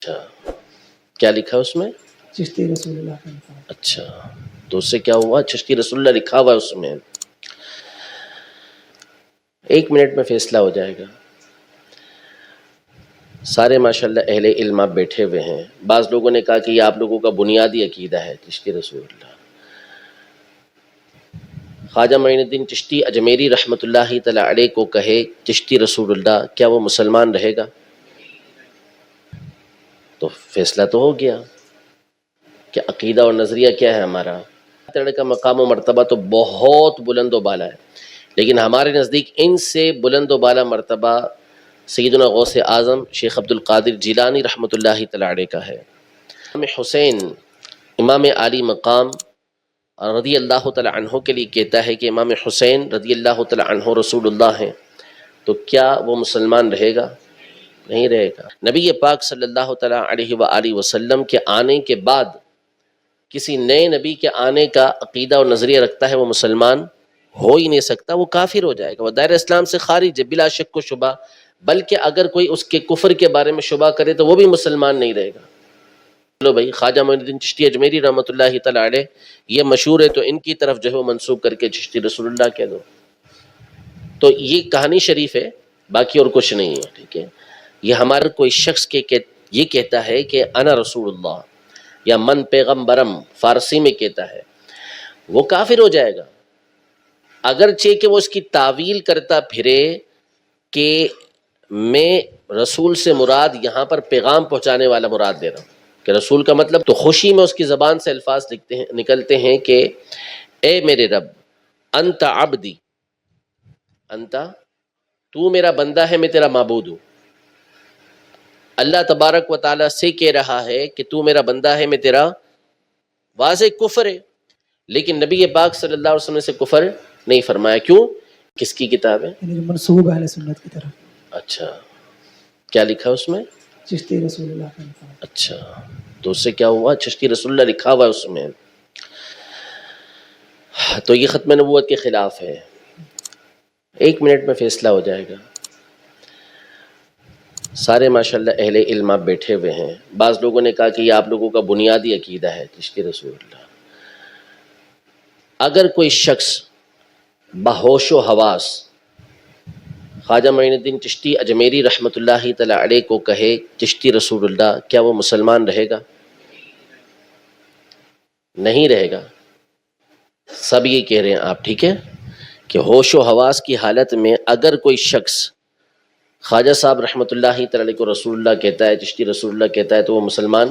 اچھا، کیا لکھا ہے اس میں؟ چشتی رسول اللہ کا لکھا ہے۔ اچھا، تو اس سے کیا ہوا؟ چشتی رسول اللہ لکھا ہوا ہے اس میں، 1 منٹ میں فیصلہ ہو جائے گا۔ سارے ماشاءاللہ اہل علم آپ بیٹھے ہوئے ہیں۔ بعض لوگوں نے کہا کہ یہ آپ لوگوں کا بنیادی عقیدہ ہے چشتی رسول اللہ۔ خواجہ معین الدین چشتی اجمیری رحمۃ اللہ تعالی علیہ کو کہے چشتی رسول اللہ، کیا وہ مسلمان رہے گا؟ تو فیصلہ تو ہو گیا کہ عقیدہ اور نظریہ کیا ہے ہمارا۔ کا مقام و مرتبہ تو بہت بلند و بالا ہے، لیکن ہمارے نزدیک ان سے بلند و بالا مرتبہ سیدنا غوث اعظم شیخ عبد القادر جیلانی رحمۃ اللہ تعالی علیہ کا ہے۔ امام حسین امام عالی مقام رضی اللہ تعالی عنہ کے لیے کہتا ہے کہ امام حسین رضی اللہ تعالی عنہ رسول اللہ ہیں، تو کیا وہ مسلمان رہے گا؟ نہیں رہے گا۔ نبی پاک صلی اللہ تعالی علیہ وآلہ وسلم کے آنے کے بعد کسی نئے نبی کے آنے کا عقیدہ اور نظریہ رکھتا ہے وہ مسلمان ہو ہی نہیں سکتا، وہ کافر ہو جائے گا، وہ دائرہ اسلام سے خارج ہے بلا شک و شبہ۔ بلکہ اگر کوئی اس کے کفر کے بارے میں شبہ کرے تو وہ بھی مسلمان نہیں رہے گا۔ چلو بھائی، خواجہ معین الدین چشتی اجمیری رحمۃ اللہ تعالی علیہ یہ مشہور ہے، تو ان کی طرف جو ہے وہ منسوب کر کے چشتی رسول اللہ کہہ دو۔ تو یہ کہانی شریف ہے، باقی اور کچھ نہیں ہے، ٹھیک ہے۔ یہ ہمارا کوئی شخص یہ کہتا ہے کہ انا رسول اللہ یا من پیغمبرم فارسی میں کہتا ہے، وہ کافر ہو جائے گا، اگرچہ کہ وہ اس کی تعویل کرتا پھرے کہ میں رسول سے مراد یہاں پر پیغام پہنچانے والا مراد دے رہا ہوں، کہ رسول کا مطلب تو خوشی میں اس کی زبان سے الفاظ نکلتے ہیں کہ اے میرے رب، انت عبدی، انت تو میرا بندہ ہے، میں تیرا معبود ہوں۔ اللہ تبارک و تعالیٰ سے کہہ رہا ہے کہ تو میرا بندہ ہے، میں تیرا، واضح کفر ہے، لیکن نبی پاک صلی اللہ علیہ وسلم سے کفر نہیں فرمایا۔ کیوں؟ کس کی کتاب ہے؟ یعنی منسوب اہل سنت کی طرف۔ اچھا، کیا لکھا ہے اس میں؟ چشتی رسول اللہ کا لکھا ہے۔ اچھا، تو اس سے کیا ہوا؟ چشتی رسول اللہ لکھا ہوا ہے اس میں، تو یہ ختم نبوت کے خلاف ہے۔ 1 منٹ میں فیصلہ ہو جائے گا۔ سارے ماشاءاللہ اہل علم آپ بیٹھے ہوئے ہیں۔ بعض لوگوں نے کہا کہ یہ آپ لوگوں کا بنیادی عقیدہ ہے چشتی رسول اللہ۔ اگر کوئی شخص بہوش و حواس خواجہ معین الدین چشتی اجمیری رحمۃ اللہ تعالی علیہ کو کہے چشتی رسول اللہ، کیا وہ مسلمان رہے گا؟ نہیں رہے گا۔ سب یہ کہہ رہے ہیں آپ، ٹھیک ہے، کہ ہوش و حواس کی حالت میں اگر کوئی شخص خواجہ صاحب رحمۃ اللہ تعالی علیہ کو رسول اللہ کہتا ہے، چشتی رسول اللہ کہتا ہے، تو وہ مسلمان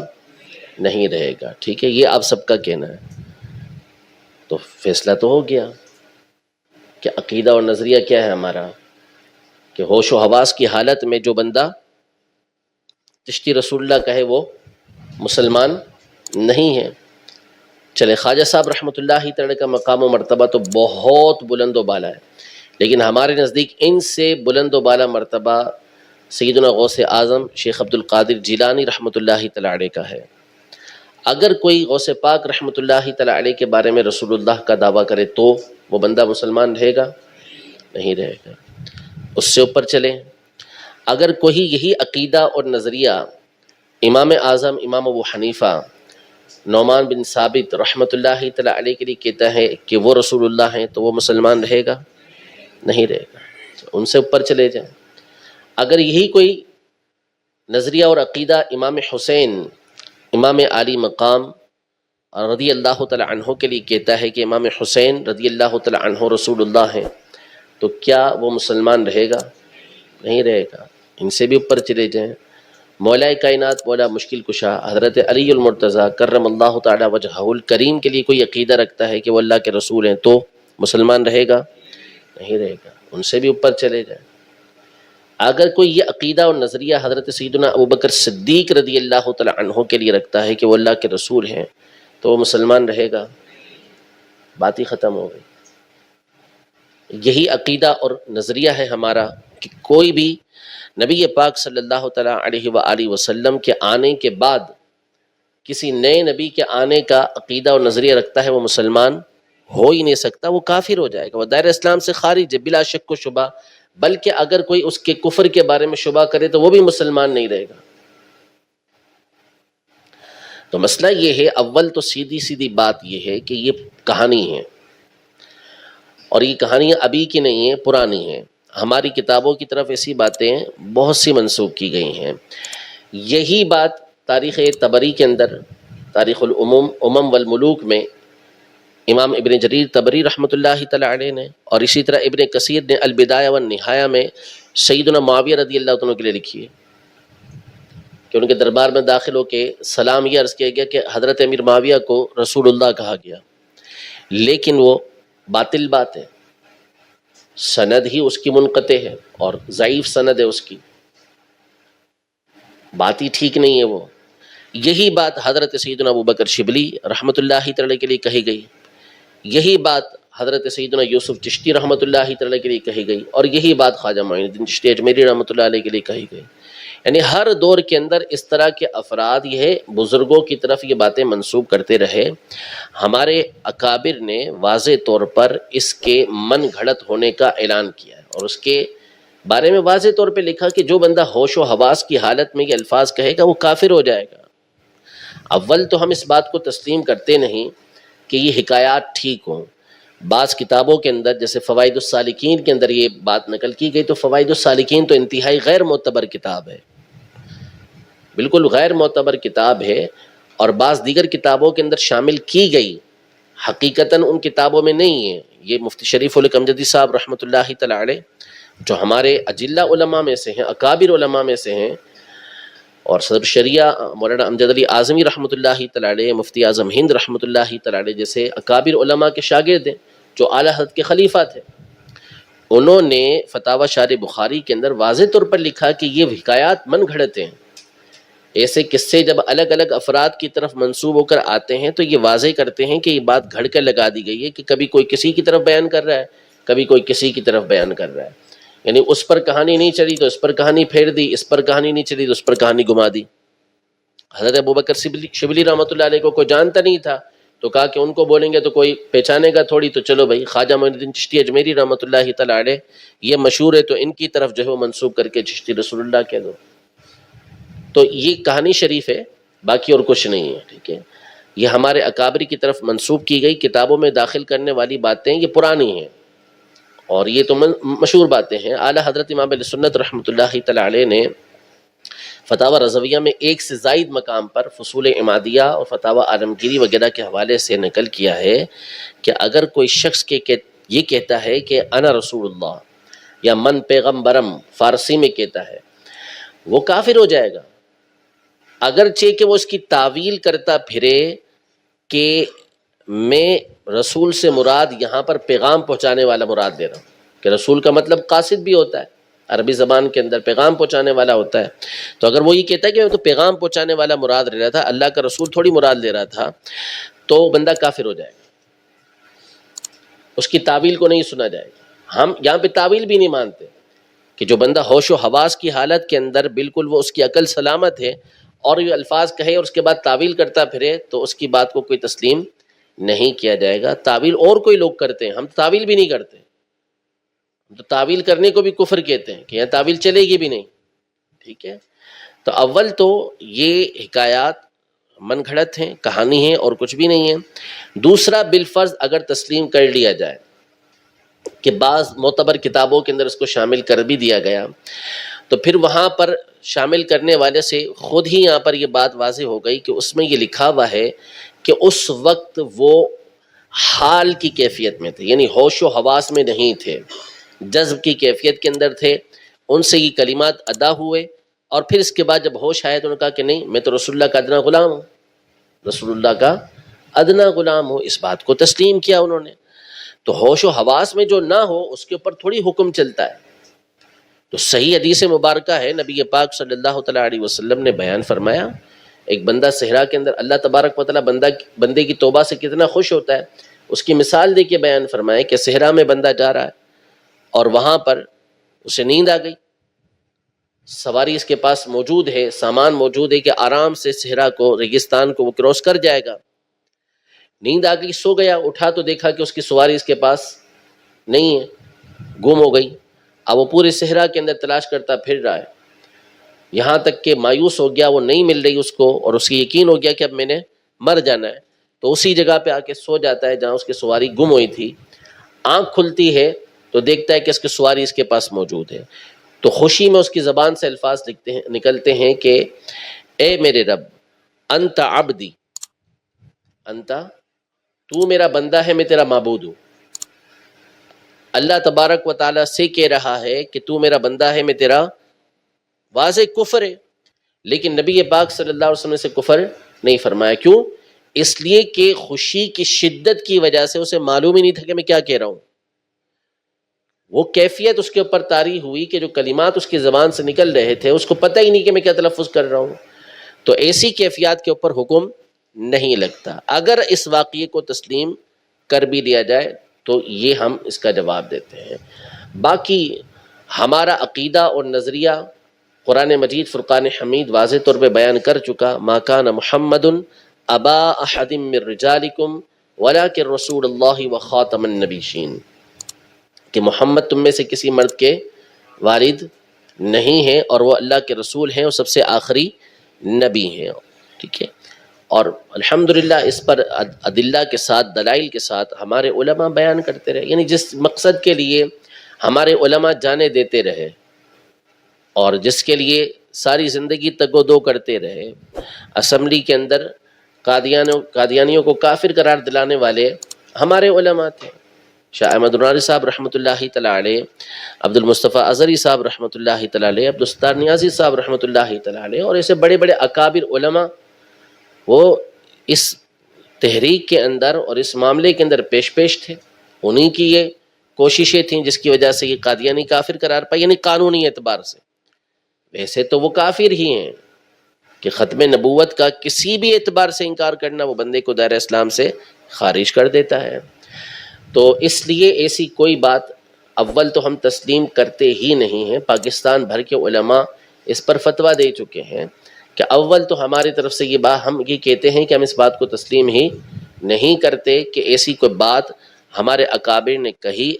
نہیں رہے گا، ٹھیک ہے۔ یہ آپ سب کا کہنا ہے، تو فیصلہ تو ہو گیا کہ عقیدہ اور نظریہ کیا ہے ہمارا، کہ ہوش و حواس کی حالت میں جو بندہ چشتی رسول اللہ کہے وہ مسلمان نہیں ہے۔ چلے، خواجہ صاحب رحمۃ اللہ تعالی کا مقام و مرتبہ تو بہت بلند و بالا ہے، لیکن ہمارے نزدیک ان سے بلند و بالا مرتبہ سیدنا غوث اعظم شیخ عبد القادر جیلانی رحمۃ اللہ تعالی علیہ کا ہے۔ اگر کوئی غوث پاک رحمۃ اللہ تعالی علیہ کے بارے میں رسول اللہ کا دعویٰ کرے تو وہ بندہ مسلمان رہے گا؟ نہیں رہے گا۔ اس سے اوپر چلیں، اگر کوئی یہی عقیدہ اور نظریہ امام اعظم امام ابو حنیفہ نعمان بن ثابت رحمۃ اللہ تعالی علیہ کے لیے کہتا ہے کہ وہ رسول اللہ ہیں، تو وہ مسلمان رہے گا؟ نہیں رہے گا۔ ان سے اوپر چلے جائیں، اگر یہی کوئی نظریہ اور عقیدہ امام حسین امام عالی مقام رضی اللہ تعالی عنہ کے لیے کہتا ہے کہ امام حسین رضی اللہ تعالی عنہ رسول اللہ ہیں، تو کیا وہ مسلمان رہے گا؟ نہیں رہے گا۔ ان سے بھی اوپر چلے جائیں، مولا کائنات مولا مشکل کشا حضرت علی المرتضیٰ کرم اللہ تعالی وجہہ الکریم کے لیے کوئی عقیدہ رکھتا ہے کہ وہ اللہ کے رسول ہیں، تو مسلمان رہے گا؟ نہیں رہے گا۔ ان سے بھی اوپر چلے جائیں، اگر کوئی یہ عقیدہ اور نظریہ حضرت سیدنا ابوبکر صدیق رضی اللہ تعالی عنہ کے لیے رکھتا ہے کہ وہ اللہ کے رسول ہیں، تو وہ مسلمان رہے گا؟ بات ہی ختم ہو گئی۔ یہی عقیدہ اور نظریہ ہے ہمارا کہ کوئی بھی نبی پاک صلی اللہ تعالی علیہ وآلہ وسلم کے آنے کے بعد کسی نئے نبی کے آنے کا عقیدہ اور نظریہ رکھتا ہے وہ مسلمان ہو ہی نہیں سکتا، وہ کافر ہو جائے گا، وہ دائرہ اسلام سے خارج ہے بلا شک و شبہ۔ بلکہ اگر کوئی اس کے کفر کے بارے میں شبہ کرے تو وہ بھی مسلمان نہیں رہے گا۔ تو مسئلہ یہ ہے، اول تو سیدھی بات یہ ہے کہ یہ کہانی ہے، اور یہ کہانیاں ابھی کی نہیں ہیں، پرانی ہیں. ہماری کتابوں کی طرف ایسی باتیں بہت سی منسوخ کی گئی ہیں. یہی بات تاریخ طبری کے اندر، تاریخ الامم والملوک میں امام ابن جریر طبری رحمۃ اللہ تعالی علیہ نے، اور اسی طرح ابن کثیر نے البدایہ والنہایہ میں سیدنا معاویہ رضی اللہ عنہ کے لیے لکھی ہے کہ ان کے دربار میں داخل ہو کے سلام یہ عرض کیا گیا کہ حضرت امیر معاویہ کو رسول اللہ کہا گیا، لیکن وہ باطل بات ہے، سند ہی اس کی منقطع ہے اور ضعیف سند ہے، اس کی بات ہی ٹھیک نہیں ہے. وہ یہی بات حضرت سیدنا ابوبکر شبلی رحمۃ اللہ تعالی کے لیے کہی گئی، یہی بات حضرت سیدنا یوسف چشتی رحمۃ اللہ تعالی کے لیے کہی گئی، اور یہی بات خواجہ معین الدین چشتی اجمیری رحمۃ اللہ علیہ کے لیے کہی گئی. یعنی ہر دور کے اندر اس طرح کے افراد یہ بزرگوں کی طرف یہ باتیں منسوب کرتے رہے. ہمارے اکابر نے واضح طور پر اس کے من گھڑت ہونے کا اعلان کیا ہے، اور اس کے بارے میں واضح طور پہ لکھا کہ جو بندہ ہوش و حواس کی حالت میں یہ الفاظ کہے گا وہ کافر ہو جائے گا. اول تو ہم اس بات کو تسلیم کرتے نہیں کہ یہ حکایات ٹھیک ہوں. بعض کتابوں کے اندر جیسے فوائد السالکین کے اندر یہ بات نقل کی گئی، تو فوائد السالکین تو انتہائی غیر معتبر کتاب ہے، بالکل غیر معتبر کتاب ہے، اور بعض دیگر کتابوں کے اندر شامل کی گئی، حقیقتاً ان کتابوں میں نہیں ہے. یہ مفتی شریف الکمجدی صاحب رحمۃ اللہ تعالی علیہ جو ہمارے اجلہ علماء میں سے ہیں، اکابر علماء میں سے ہیں، اور صدر شریعہ مولانا امجد علی اعظمی رحمۃ اللہ تعالی علیہ، مفتی اعظم ہند رحمۃ اللہ تعالی علیہ جیسے اکابر علماء کے شاگرد ہیں جو اعلیٰ حضرت کے خلیفہ تھے، انہوں نے فتاوی شارح بخاری کے اندر واضح طور پر لکھا کہ یہ حکایات من گھڑت ہیں. ایسے قصے جب الگ الگ افراد کی طرف منسوب ہو کر آتے ہیں تو یہ واضح کرتے ہیں کہ یہ بات گھڑ کر لگا دی گئی ہے کہ کبھی کوئی کسی کی طرف بیان کر رہا ہے، کبھی کوئی کسی کی طرف بیان کر رہا ہے. یعنی اس پر کہانی نہیں چلی تو اس پر کہانی پھیر دی، اس پر کہانی نہیں چلی تو اس پر کہانی گھما دی. حضرت ابوبکر شبلی رحمۃ اللہ علیہ کو کوئی جانتا نہیں تھا تو کہا کہ ان کو بولیں گے تو کوئی پہچانے گا تھوڑی، تو چلو بھائی خواجہ معین الدین چشتی اجمیری رحمۃ اللہ تعالی علیہ یہ مشہور ہے تو ان کی طرف جو ہے وہ منسوب کر کے چشتی رسول اللہ کہہ دو. تو یہ کہانی شریف ہے، باقی اور کچھ نہیں ہے. ٹھیک ہے، یہ ہمارے اکابری کی طرف منسوب کی گئی کتابوں میں داخل کرنے والی باتیں یہ پرانی ہیں، اور یہ تو مشہور باتیں ہیں. اعلیٰ حضرت امام اہل سنت رحمۃ اللہ تعالی علیہ نے فتاوی رضویہ میں ایک سے زائد مقام پر فصول عمادیہ اور فتاوی عالمگیری وغیرہ کے حوالے سے نقل کیا ہے کہ اگر کوئی شخص یہ کہتا ہے کہ انا رسول اللہ یا من پیغمبرم فارسی میں کہتا ہے، وہ کافر ہو جائے گا، اگرچہ کہ وہ اس کی تعویل کرتا پھرے کہ میں رسول سے مراد یہاں پر پیغام پہنچانے والا مراد لے رہا ہوں، کہ رسول کا مطلب قاصد بھی ہوتا ہے، عربی زبان کے اندر پیغام پہنچانے والا ہوتا ہے. تو اگر وہ یہ کہتا ہے کہ میں تو پیغام پہنچانے والا مراد لے رہا تھا، اللہ کا رسول تھوڑی مراد لے رہا تھا، تو بندہ کافر ہو جائے گا، اس کی تعویل کو نہیں سنا جائے گا. ہم یہاں پہ تعویل بھی نہیں مانتے کہ جو بندہ ہوش و حواس کی حالت کے اندر بالکل وہ اس کی عقل سلامت ہے اور یہ الفاظ کہے اور اس کے بعد تعویل کرتا پھرے تو اس کی بات کو کوئی تسلیم نہیں کیا جائے گا. تعویل اور کوئی لوگ کرتے ہیں، ہم تعویل بھی نہیں کرتے، ہم تو تعویل کرنے کو بھی کفر کہتے ہیں کہ یہاں تعویل چلے گی بھی نہیں. ٹھیک ہے، تو اول تو یہ حکایات من گھڑت ہیں، کہانی ہیں اور کچھ بھی نہیں ہے. دوسرا، بالفرض اگر تسلیم کر لیا جائے کہ بعض معتبر کتابوں کے اندر اس کو شامل کر بھی دیا گیا، تو پھر وہاں پر شامل کرنے والے سے خود ہی یہاں پر یہ بات واضح ہو گئی کہ اس میں یہ لکھا ہوا ہے کہ اس وقت وہ حال کی کیفیت میں تھے، یعنی ہوش و حواس میں نہیں تھے، جذب کی کیفیت کے اندر تھے. ان سے یہ کلمات ادا ہوئے اور پھر اس کے بعد جب ہوش آئے تو انہوں نے کہا کہ نہیں، میں تو رسول اللہ کا ادنا غلام ہوں، رسول اللہ کا ادنا غلام ہوں. اس بات کو تسلیم کیا انہوں نے. تو ہوش و حواس میں جو نہ ہو اس کے اوپر تھوڑی حکم چلتا ہے. تو صحیح حدیث مبارکہ ہے، نبی پاک صلی اللہ تعالیٰ علیہ وسلم نے بیان فرمایا، ایک بندہ صحرا کے اندر اللہ تبارک و تعالیٰ بندے کی توبہ سے کتنا خوش ہوتا ہے، اس کی مثال دے کے بیان فرمائے کہ صحرا میں بندہ جا رہا ہے اور وہاں پر اسے نیند آ گئی، سواری اس کے پاس موجود ہے، سامان موجود ہے کہ آرام سے صحرا کو، ریگستان کو وہ کراس کر جائے گا. نیند آ گئی، سو گیا، اٹھا تو دیکھا کہ اس کی سواری اس کے پاس نہیں ہے، گم ہو گئی. اب وہ پورے صحرا کے اندر تلاش کرتا پھر رہا ہے. یہاں تک کہ مایوس ہو گیا، وہ نہیں مل رہی اس کو، اور اس کی یقین ہو گیا کہ اب میں نے مر جانا ہے، تو اسی جگہ پہ آ کے سو جاتا ہے جہاں اس کی سواری گم ہوئی تھی۔ آنکھ کھلتی ہے تو دیکھتا ہے کہ اس کی سواری اس کے پاس موجود ہے، تو خوشی میں اس کی زبان سے الفاظ نکلتے ہیں کہ اے میرے رب، انت عبدی، انت، تو میرا بندہ ہے، میں تیرا معبود ہوں۔ اللہ تبارک و تعالیٰ سے کہہ رہا ہے کہ تو میرا بندہ ہے، میں تیرا، واضح کفر ہے، لیکن نبی پاک صلی اللہ علیہ وسلم نے سے کفر نہیں فرمایا۔ کیوں؟ اس لیے کہ خوشی کی شدت کی وجہ سے اسے معلوم ہی نہیں تھا کہ میں کیا کہہ رہا ہوں۔ وہ کیفیت اس کے اوپر طاری ہوئی کہ جو کلمات اس کی زبان سے نکل رہے تھے اس کو پتہ ہی نہیں کہ میں کیا تلفظ کر رہا ہوں۔ تو ایسی کیفیات کے اوپر حکم نہیں لگتا۔ اگر اس واقعے کو تسلیم کر بھی لیا جائے تو یہ ہم اس کا جواب دیتے ہیں۔ باقی ہمارا عقیدہ اور نظریہ قرآن مجید فرقان حمید واضح طور پہ بیان کر چکا، ما کان محمد ابا احد من رجالکم ولکن رسول اللہ و خاتم النبیین، کہ محمد تم میں سے کسی مرد کے والد نہیں ہیں اور وہ اللہ کے رسول ہیں اور سب سے آخری نبی ہیں، ٹھیک ہے۔ اور الحمدللہ اس پر ادلہ کے ساتھ، دلائل کے ساتھ ہمارے علماء بیان کرتے رہے، یعنی جس مقصد کے لیے ہمارے علماء جانے دیتے رہے اور جس کے لیے ساری زندگی تگ و دو کرتے رہے، اسمبلی کے اندر قادیانیوں کو کافر قرار دلانے والے ہمارے علماء تھے، شاہ احمد نوری صاحب رحمۃ اللہ تعالیٰ علیہ، عبد المصطفیٰ اظہری صاحب رحمۃ اللہ تعالیٰ علیہ، عبدالستار نیازی صاحب رحمۃ اللہ تعالیٰ علیہ، اور ایسے بڑے بڑے اکابر علماء وہ اس تحریک کے اندر اور اس معاملے کے اندر پیش تھے۔ انہی کی یہ کوششیں تھیں جس کی وجہ سے یہ قادیانی کافر قرار پائے، یعنی قانونی اعتبار سے۔ ویسے تو وہ کافر ہی ہیں کہ ختم نبوت کا کسی بھی اعتبار سے انکار کرنا وہ بندے کو دائرہ اسلام سے خارج کر دیتا ہے۔ تو اس لیے ایسی کوئی بات اول تو ہم تسلیم کرتے ہی نہیں ہیں۔ پاکستان بھر کے علماء اس پر فتویٰ دے چکے ہیں کہ اول تو ہماری طرف سے یہ بات، ہم یہ کہتے ہیں کہ ہم اس بات کو تسلیم ہی نہیں کرتے کہ ایسی کوئی بات ہمارے اکابر نے کہی،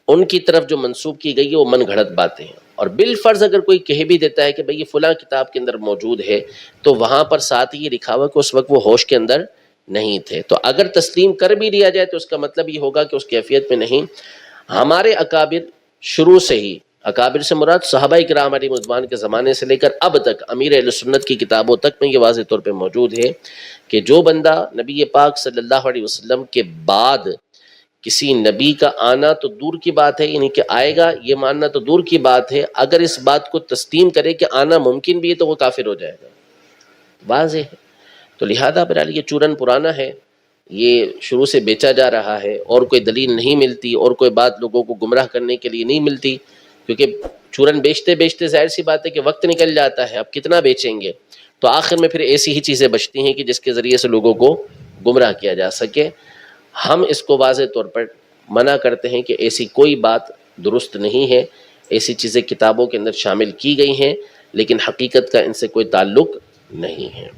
ان کی طرف جو منسوب کی گئی ہے وہ من گھڑت باتیں ہیں۔ اور بالفرض اگر کوئی کہہ بھی دیتا ہے کہ بھئی یہ فلاں کتاب کے اندر موجود ہے، تو وہاں پر ساتھ ہی یہ لکھا ہوا کہ اس وقت وہ ہوش کے اندر نہیں تھے، تو اگر تسلیم کر بھی لیا جائے تو اس کا مطلب یہ ہوگا کہ اس کیفیت میں نہیں۔ ہمارے اکابر شروع سے ہی، اکابر سے مراد صحابہ کرام علیہ رضوان کے زمانے سے لے کر اب تک امیر اہل سنت کی کتابوں تک میں یہ واضح طور پہ موجود ہے کہ جو بندہ نبی پاک صلی اللہ علیہ وسلم کے بعد کسی نبی کا آنا تو دور کی بات ہے، یعنی کہ آئے گا یہ ماننا تو دور کی بات ہے، اگر اس بات کو تسلیم کرے کہ آنا ممکن بھی ہے تو وہ کافر ہو جائے گا، واضح ہے۔ تو لہذا برحال یہ چورن پرانا ہے، یہ شروع سے بیچا جا رہا ہے، اور کوئی دلیل نہیں ملتی اور کوئی بات لوگوں کو گمراہ کرنے کے لیے نہیں ملتی، کیونکہ چورن بیچتے بیچتے ظاہر سی بات ہے کہ وقت نکل جاتا ہے، اب کتنا بیچیں گے، تو آخر میں پھر ایسی ہی چیزیں بچتی ہیں کہ جس کے ذریعے سے لوگوں کو گمراہ کیا جا سکے۔ ہم اس کو واضح طور پر منع کرتے ہیں کہ ایسی کوئی بات درست نہیں ہے، ایسی چیزیں کتابوں کے اندر شامل کی گئی ہیں لیکن حقیقت کا ان سے کوئی تعلق نہیں ہے۔